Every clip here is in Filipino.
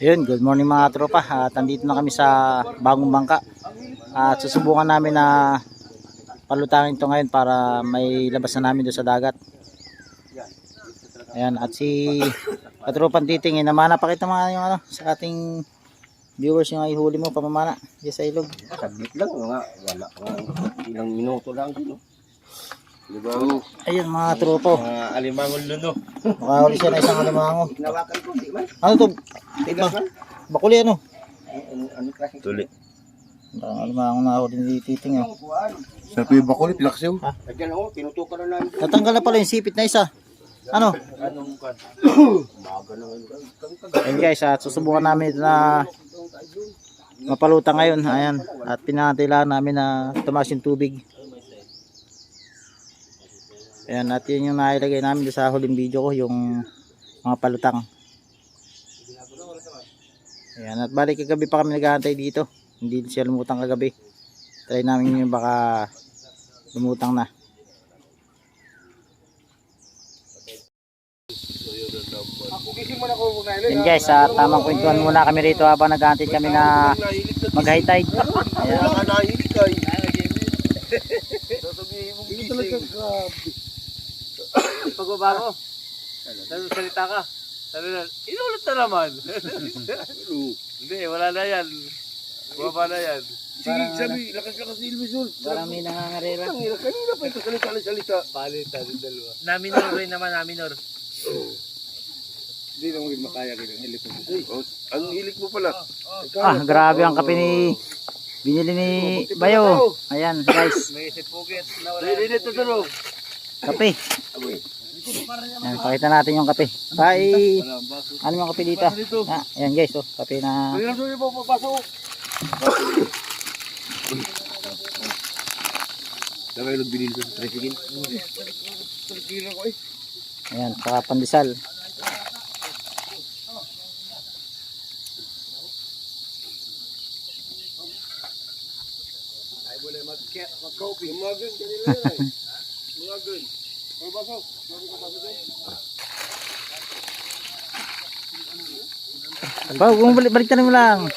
Ayun, good morning mga tropa. At andito na kami sa bagong bangka. At susubukan namin na palutangin ito ngayon para may labas na namin doon sa dagat. Ayan, at si Katropang Titing, namana pa kita mga yung ano, sa ating viewers yung ihuli mo, pamamana diyan sa ilog. Saglit lang, wala ilang minuto lang din. Diba? Ayun mga tropo. Alimangon luno. Makahuli siya na isang alimango. Hinawakan ko, di man? Ano to? Tigas man? Bakuli ano? Ano klase? Tuli. Alimango na ako din Titing. Sa tuwing bakuli, pinakasiw. Lagyan ako, tinutukan na namin. Natanggal na pala yung sipit na isa. Ano? Anong kan? Maga na ngayon. Ayun guys, at susubukan namin ito na mapalutang ngayon. Ayan. At pinangatailangan namin na tumaas yung tubig. Ayan, at yun yung nailagay namin sa huling video ko, yung mga palutang. Ayan, at balik kagabi pa kami naghahantay dito. Hindi siya lumutang kagabi. Try namin yung baka lumutang na. Yan guys, tamang kwentuhan muna kami rito habang naghahantay kami na mag-high tide. Ayan. Pagbaba ko, salita ka. Sabi na, inulit na naman. Hindi, wala na yan. Bumaba na yan. Sige, sabi, lakas-lakas ni Ilmisul. Parang may nangangarera. Kanina pa ito salita. Palitan yung dalawa. Naminor rin naman, naminor. Hindi naman rin makaya kayo ng hilik mo. Ang hilik mo pala. Grabe ang kape ni binili ni Bayo. Ayan guys, May sipugit. Ririnit na dalo. kape. Ayan, pakita natin yung kape. Ano yung kape dito? Ayan guys, oh, kape na. Kaya nasunin mo papasok. Dami yung binili ko sa trafficking. Ayan, saka pandesal. Lumagan kanila yan. Lumagan. Papasok. Balik mo lang.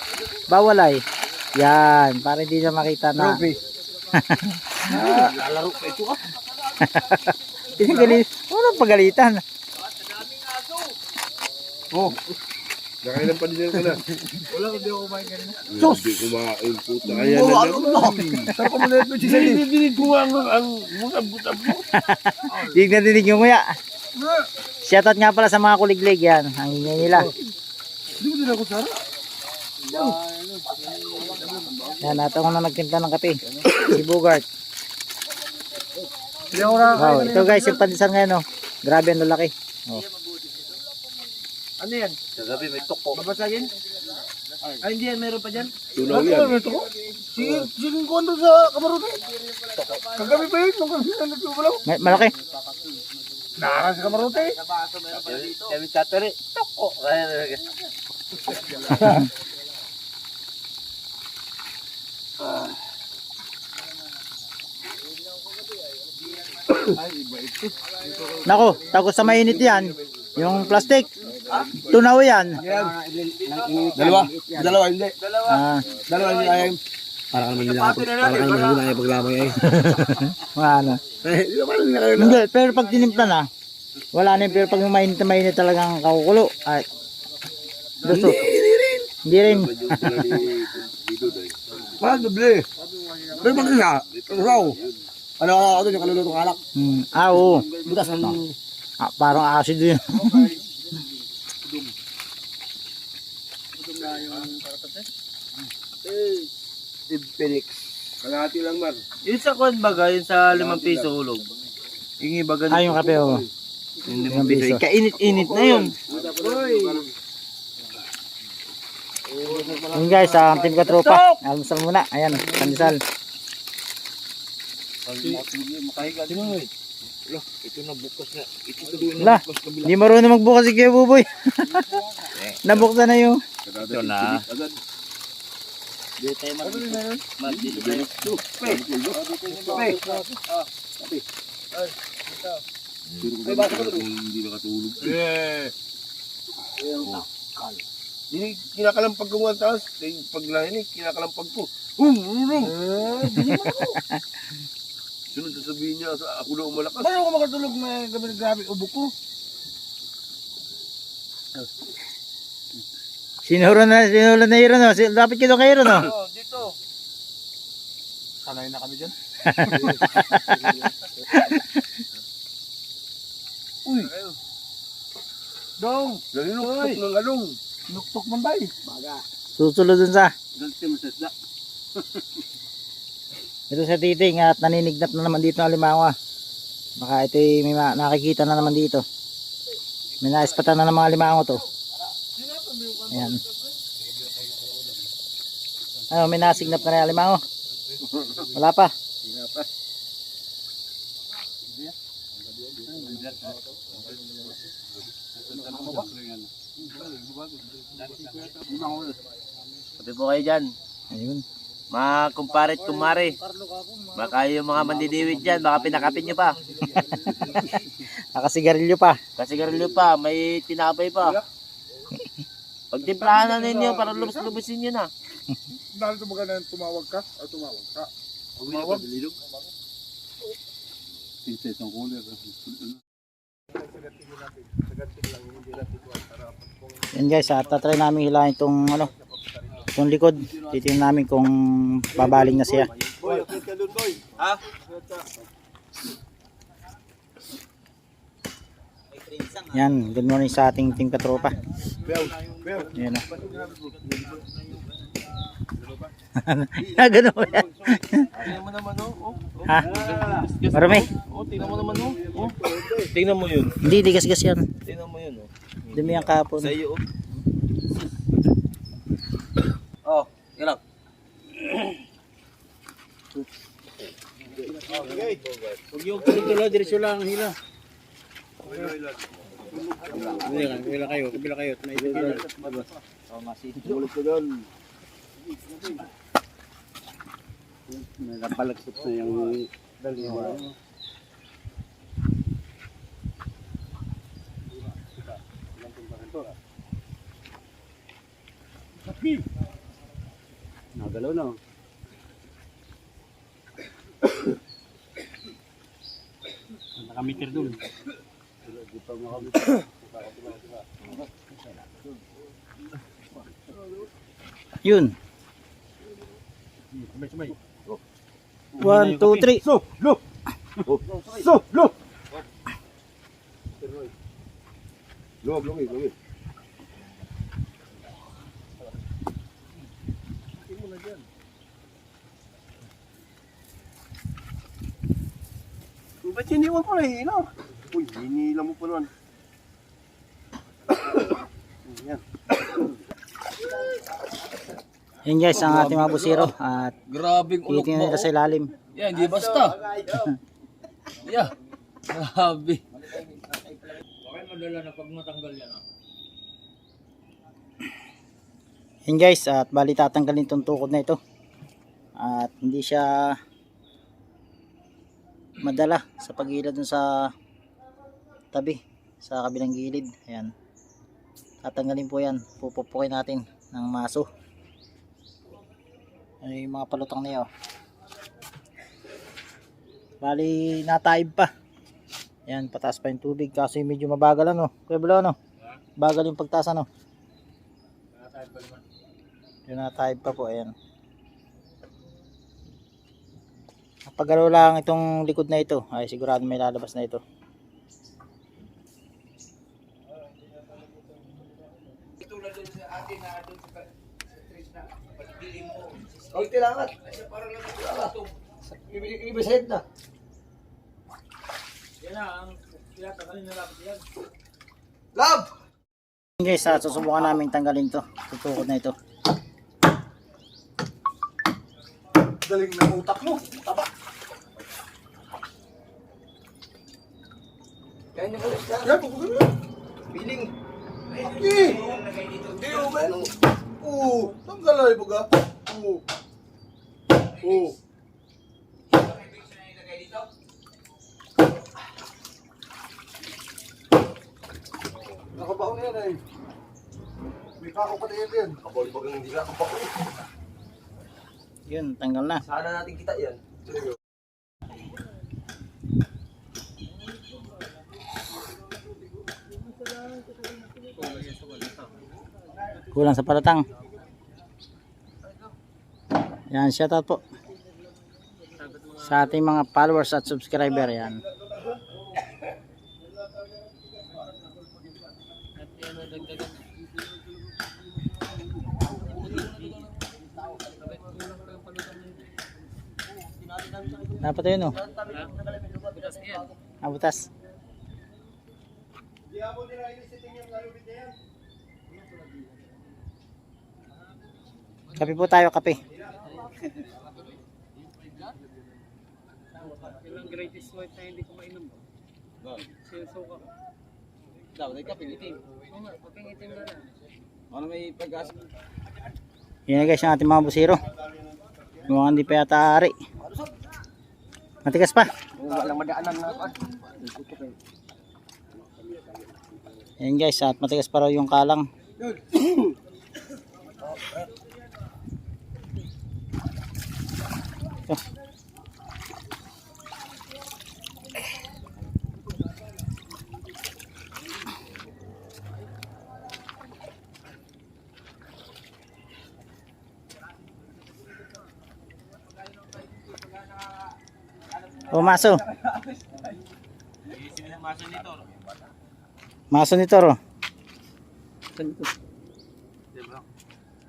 Bawal ay. Yan, para hindi na makita na. Lalaro pa ito ka. Walang pagalitan. Oh. Nakailan pa din ka na. Wala, hindi ako kumain kanina. Hindi kumain puta. Kaya na lang. Sarap mo na ito. Hindi ko ang butab mo. Hindi na dinig yung kuya. Shoutout nga pala sa mga kuliglig yan. Ang ingay nila. Hindi mo din ako sarap. Yan, nato ko na nagtimpla ng kape. Si Bugart. Wow, ito guys, yung pandesal ngayon, oh. Grabe ang lalaki. Oh. Ano yan? Kagabi may toko. Babasagin? Ay, hindi yan. Meron pa dyan? Tunaw yan. Sige ko ando sa kamarote. Kagabi pa yun. Nung kami na nagtubalaw. Malaki. Naaras sa kamarote. Kami tatari. Toko. Nako, takot sa mainit yan. Yung plastic. Tunaw yan. Dalawa hindi. Ah, Dalawa hindi ayam. Para ka naman nila ay paglamay ay. ano. Di ba parang nila kayo na? Hindi, pero pag tinimpla na, wala na yun. Pero pag mainit na mainit talagang kakukulo. Ay, gusto. Hindi rin. Parang doble. Pero pag isa, raw. Ano ako doon yung kalulutong alak. Oo. Butas ang... Parang acid yun. Phoenix. Kalahati lang man. Yung sa kwan baga, yung sa 5 piso hulog. Yung iba ganito. Yung kape, oh. Yung 5 piso. piso. Kainit-init na yun. Yun guys, ang team Katropa. Almusal muna. Ayan, pandesal. Makahiga din mo eh. Ito na bukas na. Ito tuloy Wala, hindi marunong magbukas si Kuya Buboy. Nabuksan na yung... Ito na. Dito tayo mag-dito. Hindi nakatulog. Kinakalampag ko nga taas. Pag nahinig, kinakalampag ko. Ganyan man ako. Sunod sasabihin niya, ako na umalakas. Paano ako makatulog na grabe ubo ko? Sinuro na hero no. Dapat kito kay hero no. Oh, dito. Sanay na kami dyan. Uy! Dong! Nalinuktok ng along. Nuktok man ba eh? Baga. Susunod dun sa. Ganti mo sa isda. Ito sa titing at naninignat na naman dito ng alimango. Baka ito may nakikita na naman dito. May naispatan na ng mga alimango to. Ayan. Ano, may nasignap na rin alimango. Wala pa. Sabi po kayo dyan. Ayun. Mga kumparet kumare. Baka yung mga mandidiwit dyan, baka pinakapin nyo pa. Nakasigarilyo pa. Kasi garilyo pa, may tinapay pa. Pagtimplahan na ninyo para lubos-lubosin nyo na. Dahil tumaga na tumawag ka, o tumawag ka. Tumawag. Princess ang kulay. Yan guys, tatry namin hilahin itong ano, itong likod. Titingnan namin kung babaling na siya. Boy, akit ka dun, boy. Ha? Yan, good morning sa ating team katropa. Yan o. Gano'n mo yan. Tingnan mo naman, oh. Ha? Marami? Oh, tingnan mo naman, oh. Tingnan mo yun. Hindi, di gas yan. Tingnan mo yun, oh. Dumi ang kapon. Sa iyo, oh. Oh, yun lang. Huwag yung tuloy-tuloy, diretso lang ang hila. Kabila kayo. Tulog ka dun. Napalagsot na yung daliwa. Nagalaw na. Nakameter doon. Yun. 1, 2, 3. So, look! So, look! Log. Ba't hiniwan ko na hila? Uy, hinila mo pa naman. Yan. Yan guys, ang ating mga busiro. At Grabing ulok titingnan nila sa ilalim. Yan, hindi basta. Yeah. Grabe. Bakit madala na pag matanggal yan, ah? Yan guys, at bali tatanggalin itong tukod na ito. At hindi siya madala sa pagilid dun sa tabi, sa kabilang gilid. Ayan. Tatanggalin po yan. Pupupukin natin ng maso. Ay mga palutang niyo. Bali nataib pa. Ayan, pataas pa yung tubig kasi medyo mabagal ano. Kuya Bulaw ano? Bagal yung pagtaas ano. Yung nataib pa po, ayan. Pag galaw lang itong likod na ito, ay sigurado may lalabas na ito. Huwag kailangan. Ibisahit na. Yan na, ang tinatanggalin na lapit yan. Love! Guys, susubukan namin tanggalin to. Tutukod na ito. Galing ng utak mo. Taba. Kaya niyo ulit yan. Yan, pupukin mo. Piling. Hindi, ano? Oo, tanggal na ibaga. Oo. Nakabaon na yan eh. May pako pa tayo yan. Kabol-bagang hindi ka kapako. Yun, tanggal na. Sana natin kita yan. Kulang sa palatang. Yan, shoutout po sa ating mga followers at subscriber. Yan. Dapat yun, oh. Butas. Kape po tayo, kape. Ilang greatest white na hindi ko mainom. Sinusuka. Dapat ay kapilitin. Oo nga, papingitin na lang. Ano may pag-asa? Yan na guys, ang ating mga busiro. Mukhang hindi pa yata ari. Matigas pa. Walang madaanan na ako. Yan guys, at matigas pa raw yung kalang. Ito. Oh, maso. Maso nito, ro.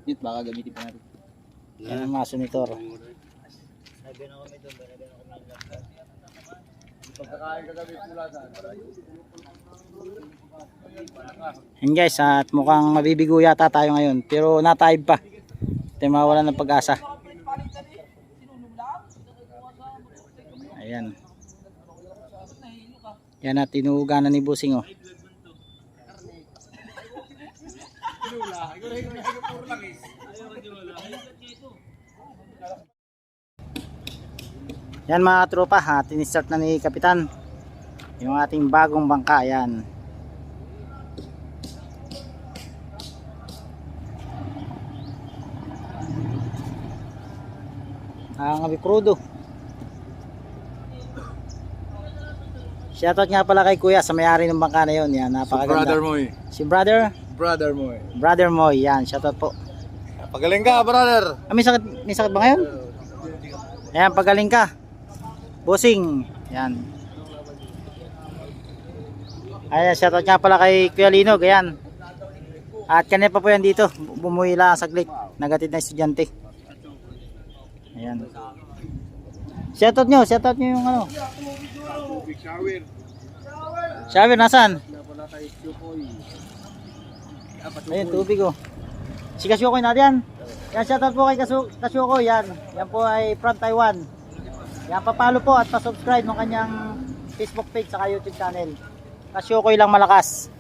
Dito baka gamitin pa natin. Yan ang maso nito, ro. Pagkakain kagabi pula saan. Yan guys, at mukhang mabibigo yata tayo ngayon. Pero nataib pa. Ito mawalan ng pag-asa. Ayan. Yan at tinuuganan ni Busing, oh. Yan mga tropa, ha, tinistart na ni Kapitan yung ating bagong bangka. Yan. Ang abikrudo. Shoutout nga pala kay Kuya sa may-ari ng bangka na yun. Yan, napakaganda. Brother Moy. Si brother? Brother Moy. Brother Moy. Yan, shoutout po. Pagaling ka, brother. Ah, may sakit ba ngayon? Ayan, pagaling ka. Bossing. Yan. Ayan, shoutout nga pala kay Kuya Linog. Ayan. At kanina pa po yan dito. Bumuwi lang saglit. Nagatid na estudyante. Ayan. Shoutout nyo yung ano. Shower. Shower, nasan? Ayun, tubig, oh. Si Kasyukoy natin yan. Yan, shoutout po kay Kasyukoy. Yan. Yan po ay from Taiwan. Yan, papalo po at pa-subscribe ng kanyang Facebook page saka YouTube channel. Kasyukoy lang malakas.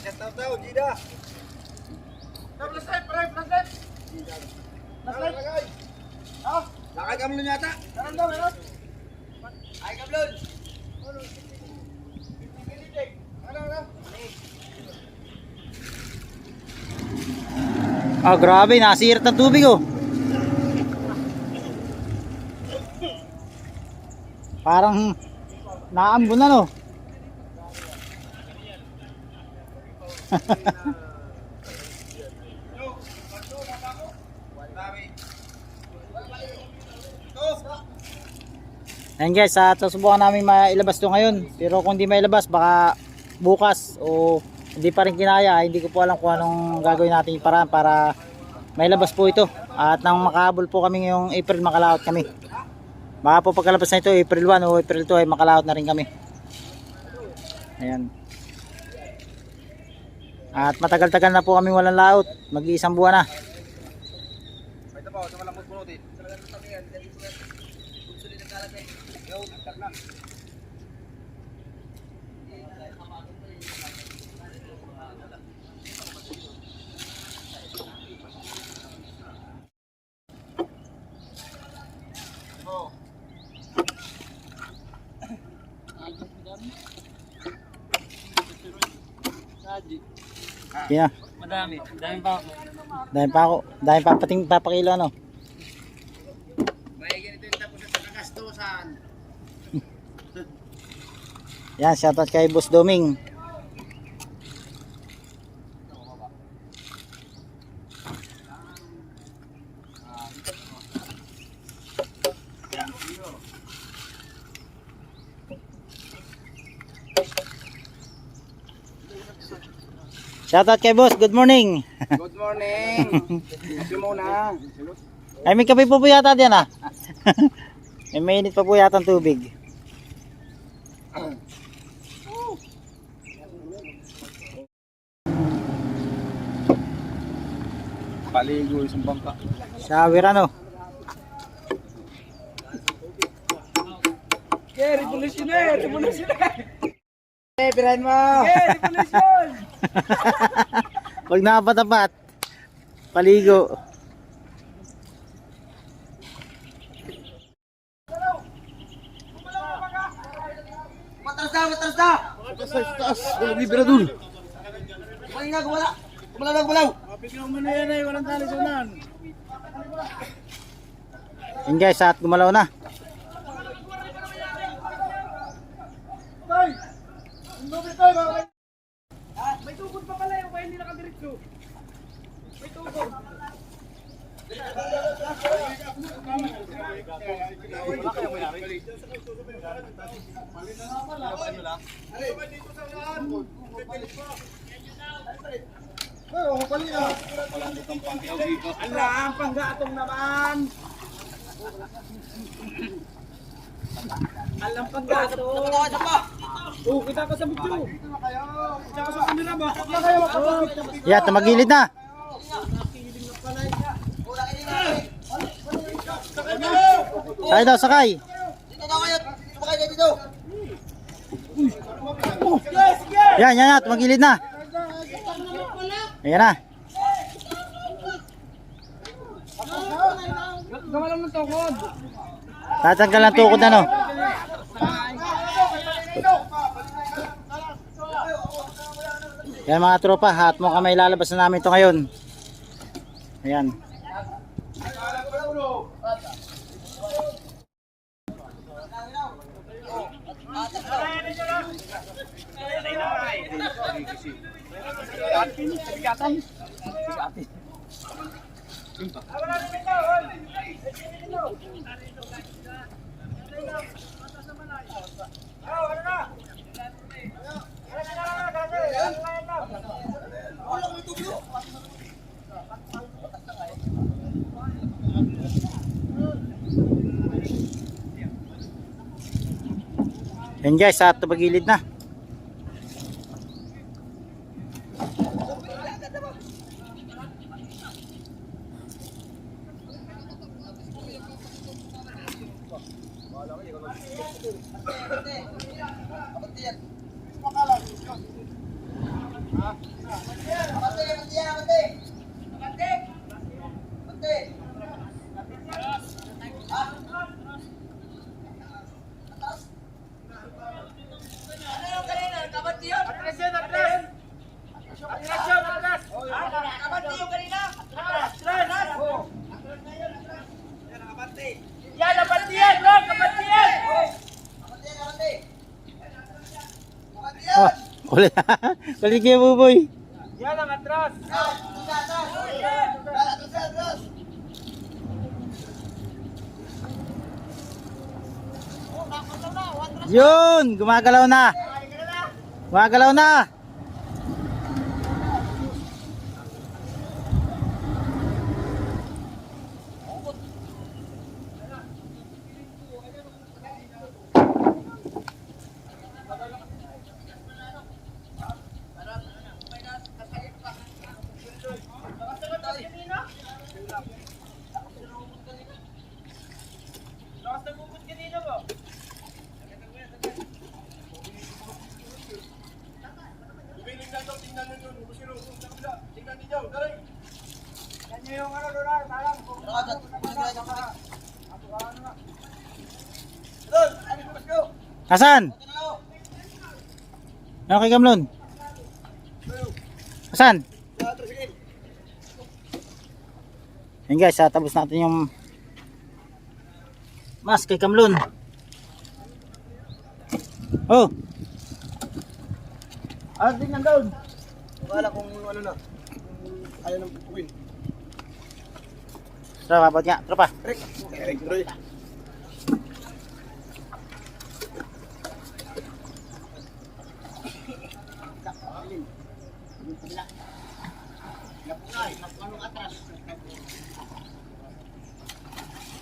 Shoutout, Gida. Flashlight, pare, flashlight. Flashlight. Ah, nakagamlon yata. Meron. Ay, gamlon. Ah, grabe, nasirit ng tubig, oh. Parang naambon na, no. Ayan guys, susubukan namin mailabas to ngayon. Pero kung di mailabas, baka bukas o hindi pa rin kinaya. Hindi ko po alam kung anong gagawin natin yung paraan para mailabas po ito. At nang makahabol po kami ngayong April, makalaot kami. Baka po pagkalabas na ito, April 1 o April 2 ay makalaot na rin kami. Ayan. At matagal-tagal na po kami walang laot. Mag-iisang buwan na. Ito pa, sa malambot bunutin. Yeah. Madami. Dami pa ako. Dahil pa ako. Dahil papakilo ano. May ganito yung tapos sa kagastusan. Yan, shoutout kay Boss Doming. Shoutout kay Boss, good morning. Good morning. Kasi muna. Ay, may kape po yata diyan ah. May mainit pa po yata ang tubig. Paligo isang bangka. Shower ano. Revolution eh! Revolution eh! Pirahin mo! Revolution! Pag nakapatapat, paligo. Matras na! Matras na! Taas, walang liberador. Kumain nga! Gumala! Gumalaw na! Gumalaw! Yun guys, at gumalaw na. May tugod pa pala yung kaya hindi nakadiretso. May tugod. Ala, ang panggatong naman. Alam panggatong. Oh, kita ka sa video. Kita ka sa camera ba? Wala kayo makapagod. Yeah, tumagilid na. Sakay daw, sakay. Dito na kayo. Sumakay kayo dito. Yan, yan na, tumagilid na. Ayan na. Gamalang ng tungkod. Tatanggal ang tukod ano. Yan mga tropa, at mukhang may lalabas na namin ito ngayon. Ayan. Yan guys, at tumagilid na. Oh, kulit. Kulit kayo, buboy. Yan ang atras. Yun, gumagalaw na. Gumagalaw na. Hasan? Ano kay Gamlon? Hasan? Yan guys, tapos natin yung mas kay Kamlon. Oh. Ano din nandun? Wala kung ano na. Ayaw nang pupuin. Tara, babot nga. Tropa. Rick.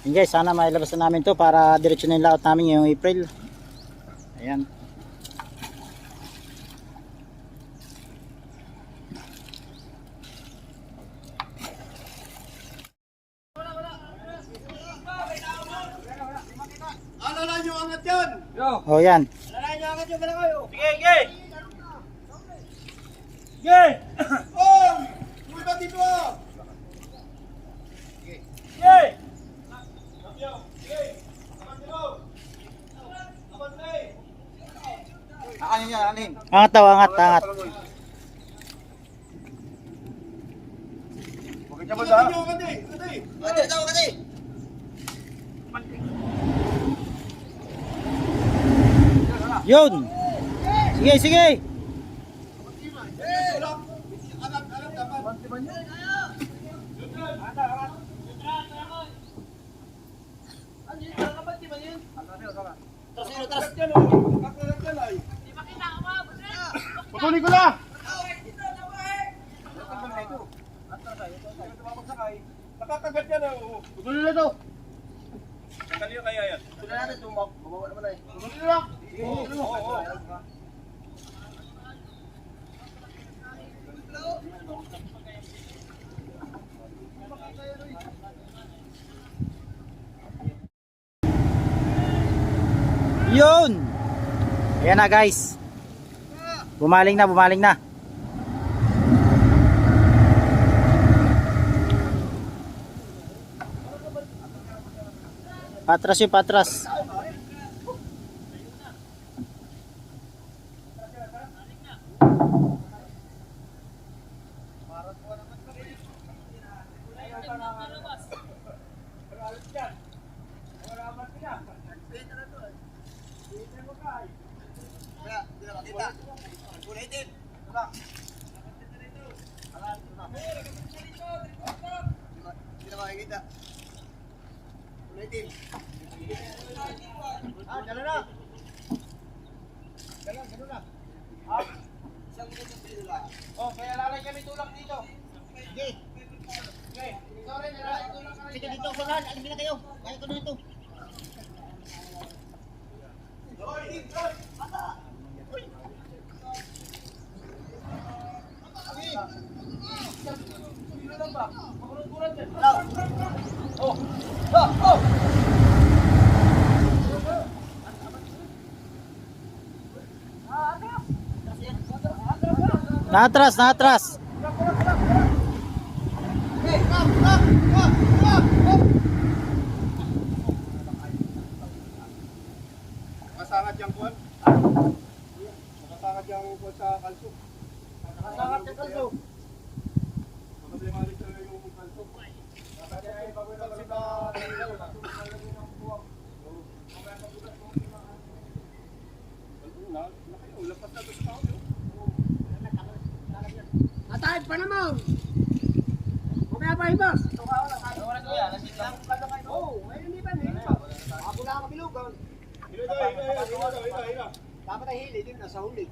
Yan guys, sana mailabas na namin to para diretso na yung layout namin ngayong April. Ayan. Ano lang yung angat yan? Oh, yan. Oh! Uy, ba dito ah? Angat daw, angat, angat. Huwag niya manda. Yun. Sige, sige. Patuloy ko na! Nakakagat yan oh. Patuloy na to. Kanina kaya yan? Patuloy natin ito. Mabawa naman na eh. Patuloy na lang. Oo. Yun. Ayan na guys. Bumaling na, bumaling na. Patras yun, patras. Oh, kaya lalay kami tulak dito. Sige dito, Sonan. Alin na kayo. Kaya ko na ito. Naatras, naatras. Makasangat yung kuwan. Makasangat yung kuwan sa kalso. Makasangat yung kalso. Makasangat yung kalso. Atay pa naman. Okay pa ibas. Oh, ay hindi pa ni. Ako na ang bilugan. Dapat ay hili din nasa huli.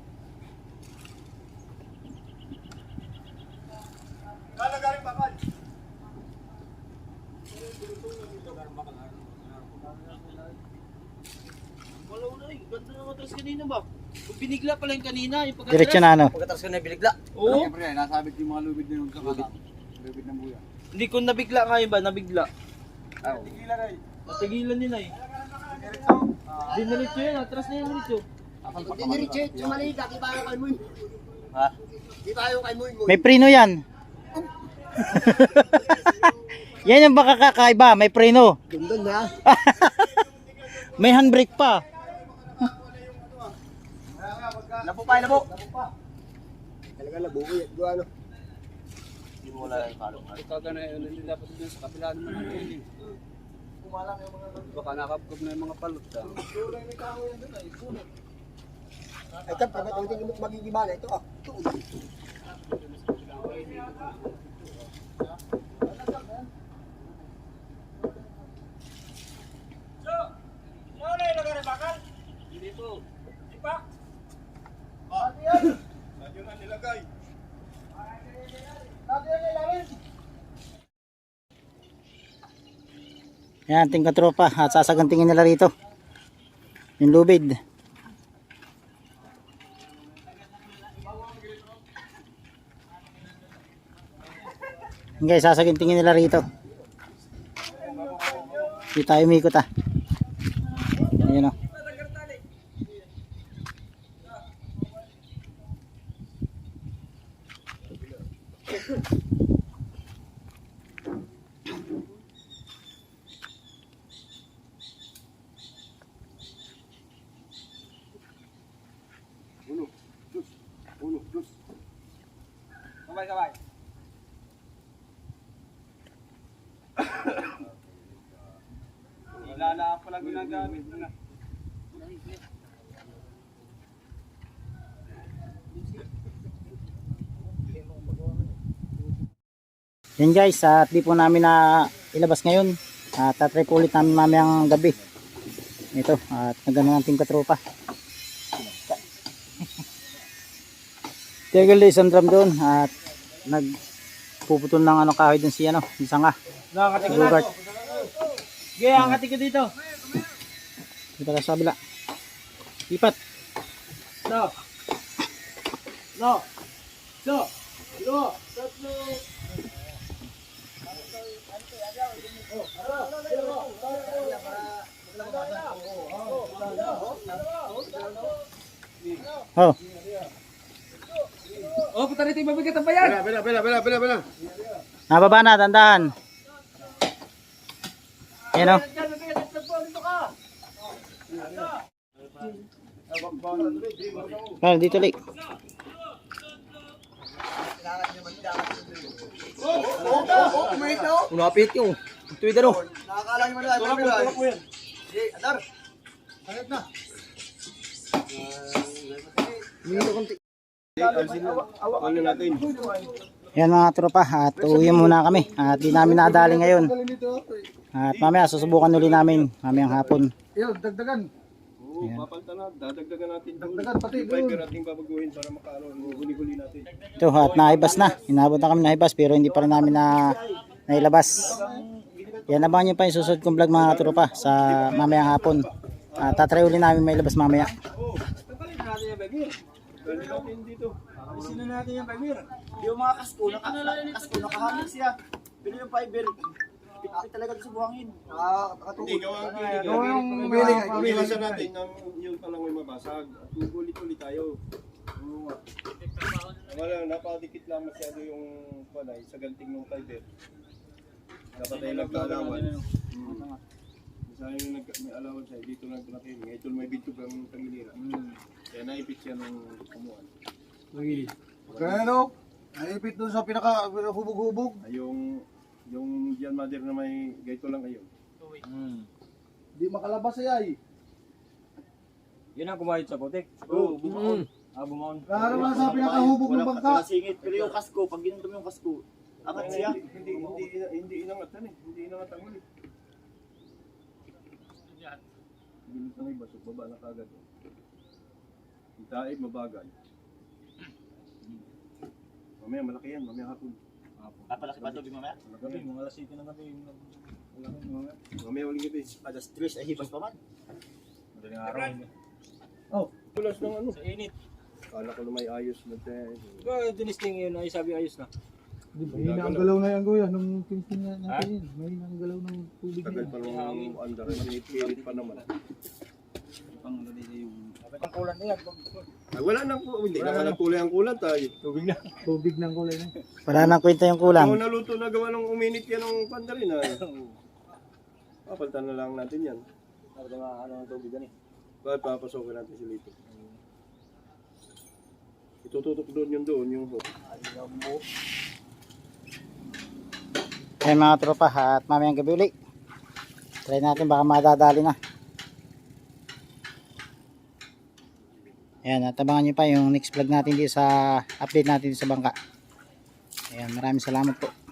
Lalagarin bakal. Wala na eh. Ganda ng matras kanina ba? Kung binigla pala yung kanina, yung Diretso na ano. Pagkatras ka na binigla. Oo. Siyempre, nasabit yung mga lubid na yung kakala. Lubid ng buya. Hindi ko nabigla kayo ba? Nabigla. Tigilan ay. Tigilan nila eh. Diniritso yan, atras na yung diretso. Hindi ni Richard, sumalita, di ba kay Moy? Ha? Di ba kay Moy? May preno yan. Yan yung baka kakaiba. May preno. Ganda na. May handbrake pa. Labo pa, labo. Talaga na buhay at ano. wala yung kalong. Ikaga na yun, hindi dapat dun sa kapila naman ang tubig. Baka nakapkop na yung mga palot. Ay, kan, pag hindi mo magigibala, ito ah. Yan, ating katropa at sasagantingin nila rito yung lubid. Yan guys, sasagantingin nila rito. Hindi tayo umikot ah. Ayan o. Kamay. Ilala pa lang ginagamit mo na. Yan guys, at di po namin na ilabas ngayon. At tatry po ulit namin mamayang gabi. Ito, at nagano natin katropa. Tigil na isang drum doon at nagpuputol ng ano kahoy dun si ano, yung sanga. Bugart. Sige, angkat ka dito. Dito ka sa kabila. Lipat. No. Tatlo. Oh. Oh, puta rito yung mabigat ang bayan. Bela. Nababa na, dandahan. Yan o. Dito ulit. Unapit yung. Twitter o. Nakakala nyo na. Tulak mo yan. Sige, Adar. Hangat na. Ano natin? Yan mga tropa, at uwi muna kami. At di namin nadali ngayon. At mamaya susubukan ulit namin mamayang hapon. Yo, dagdagan. Oo, papalitan na. Dadagdagan natin. Dagdagan pati Yung piper natin babaguhin para makaano, huli-huli natin. Ito, at naibas na. Inabot na kami naibas pero hindi pa rin namin nailabas. Yan, abangan nyo pa yung susunod kong vlog mga tropa sa mamayang hapon. At tatry ulit namin mailabas mamaya. Sino natin yung fiber? Yung mga kasko, nakahangin siya. Pero yung fiber, pitik talaga sa buhangin. Hindi, gawa yung umiwasan natin ng yun palang may mabasag. At ulit-ulit tayo. Wala, napadikit lang masyado yung panay sa ganting ng fiber. Dapat tayo nagkaalawan. Sayang yung may alawan sa'yo, dito lang tunatin. Ito may bintog ang tagilira. Kaya naipit siya ng kumuhan. Kano? Naipit doon sa pinaka-hubog-hubog. Ay, yung Gian Mother na may gaito lang ngayon. Hindi makalabas siya eh. Yun ang kumayot sa putik. Oo, bumaon. Bumaon. Lalo na sa pinaka-hubog ng bangka. Singit, pero yung kasko, pag ginuntom yung kasko, angat siya. Hindi inangatan eh. Hindi inangatan ulit. Bilis ng iba, baba na kagad. Yung taib, mabagal. Mamaya, malaki yan. Mamaya hapon. Papalaki pa ito, mamaya. Gabi, mga alas 7 ng gabi. Mamaya uling gabi. Alas 3 ay hipas pa man. Madaling araw. Tulas ng ano. Sa init. Kala ko na may ayos na tayo. Dinisting yun ay sabi ayos na. Mahina ang galaw na yan, Kuya. Nung pinsin natin yun. Mahina ang galaw ng tubig Tagal na pa nung under. Mainit pa naman. Pang ano dito yung... Ang kulan na yan. Ay, wala nang hindi naman nagkulay ang kulan tayo. tubig ng kulay na. Wala nang kwenta yung kulang. Kung naluto na gawa ng uminit yan ng pandarin ay. Papalitan na lang natin yan. Ano ng tubig yan eh. Bakit papasokin natin si Lito? Itututok doon yung hook. Ayan mga tropa, at mamayang gabi ulit. Try natin, baka madadali na. Ayan, at abangan nyo pa yung next vlog natin dito sa update natin dito sa bangka. Ayan, maraming salamat po.